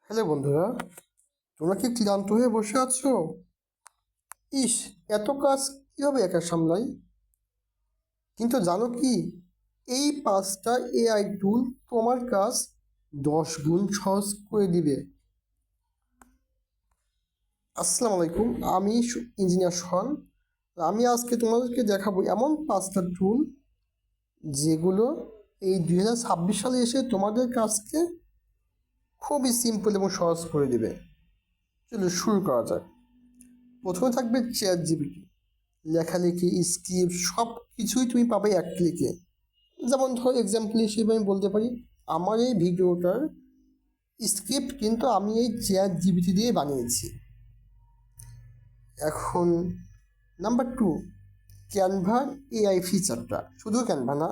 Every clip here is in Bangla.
হ্যালো বন্ধুরা, তোমরা কি ক্লান্ত হয়ে বসে আছো? ইস, এত কাজ কীভাবে একা সামলাই? কিন্তু জানো কি, এই 5টা এআই টুল তোমার কাজ 10 গুণ সহজ করে দিবে। আসসালামু আলাইকুম, আমি ইঞ্জিনিয়ার সোহান। আমি আজকে তোমাদেরকে দেখাবো এমন 5টা টুল যেগুলো এই 2026 সালে এসে তোমাদের কাজকে খুবই সিম্পল এবং সহজ করে দিবে। চলো শুরু করা যাক। প্রথমে থাকবে চ্যাট জিপিটি। লেখালেখি, স্ক্রিপ্ট সব কিছুই তুমি পাবে এক ক্লিকে। যেমন ধর এক্সাম্পল হিসেবে আমি বলতে পারি, আমার এই ভিডিওটার স্ক্রিপ্ট কিন্তু আমি এই চ্যাট জিপিটি দিয়ে বানিয়েছি। এখন নাম্বার 2, ক্যানভার এআই ফিচারটা। শুধু ক্যানভা না,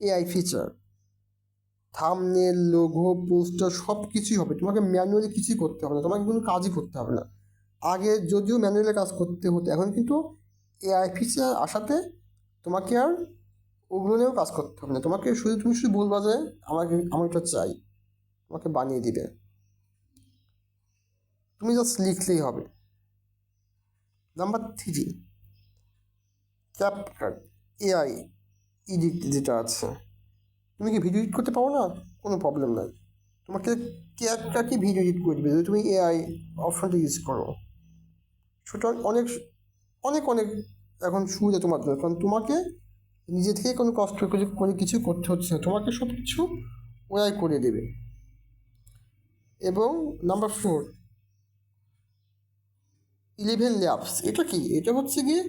AI feature, thumbnail, logo, poster সব কিছুই হবে। তোমাকে ম্যানুয়ালি কিছুই করতে হবে না, তোমাকে কোনো কাজই করতে হবে না। আগে যদিও ম্যানুয়ালি কাজ করতে হতো, এখন কিন্তু এআই ফিচার আসাতে তোমাকে আর ওগুলো নিয়েও কাজ করতে হবে না। তুমি শুধু বলবা যে আমার এটা চাই, তোমাকে বানিয়ে দিবে। তুমি জাস্ট লিখলেই হবে। নাম্বার 3, ক্যাপকাট এআই এডিট যেটা আছে। তুমি কি ভিডিও এডিট করতে পারো না? কোনো প্রবলেম নাই, তোমাকে ক্যাপকাটই ভিডিও এডিট করে দিবে যদি তুমি এআই অপশনটা ইউজ করো। সুতরাং অনেক অনেক অনেক এখন সুবিধা তোমার জন্য, কারণ তোমাকে নিজে থেকে কোনো কষ্ট করে কোনো কিছু করতে হচ্ছে না, তোমাকে সব কিছু ওয়াই করে দেবে। এবং নাম্বার 4, 11 ল্যাবস। এটা কি? এটা হচ্ছে গিয়ে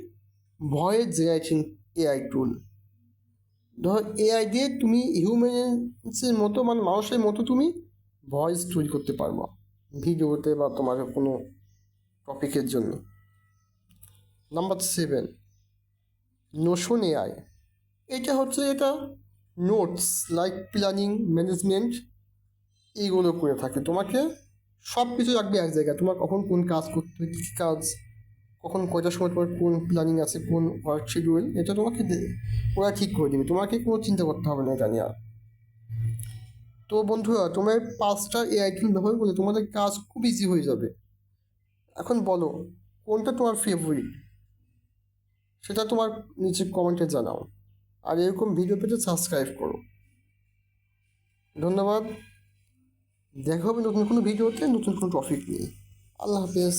ভয়েস জেনারেটিং এআই টুল। ধর এআই দিয়ে তুমি হিউম্যানসের মতো, মানে মানুষের মতো তুমি ভয়েস তৈরি করতে পারবো ভিডিওতে বা তোমার কোনো টপিকের জন্য। Number 7, Notion AI. এটা নোটস লাইক প্ল্যানিং, ম্যানেজমেন্ট এইগুলো করে থাকে। তোমাকে সব কিছু রাখবে এক জায়গায়, তোমার কখন কোন কাজ করতে হবে, কী কাজ, কখন কয়টার সময় তোমার কোন প্ল্যানিং আছে, কোন ওয়ার্ক শিডিউল, এটা তোমাকে ওরা ঠিক করে দেবে। তোমাকে কোনো চিন্তা করতে হবে না এটা নিয়ে। তো বন্ধুরা, তোমার 5টা এআই টুল ব্যবহার করলে তোমাদের কাজ খুব ইজি হয়ে যাবে। এখন বলো কোনটা তোমার ফেভারিট, সেটা তোমার নিচে কমেন্টে জানাও। আর এরকম ভিডিও পেতে সাবস্ক্রাইব করো। ধন্যবাদ। দেখা হবে নতুন কোনো ভিডিওতে, নতুন কোনো টপিক নিয়ে। আল্লাহ হাফেজ।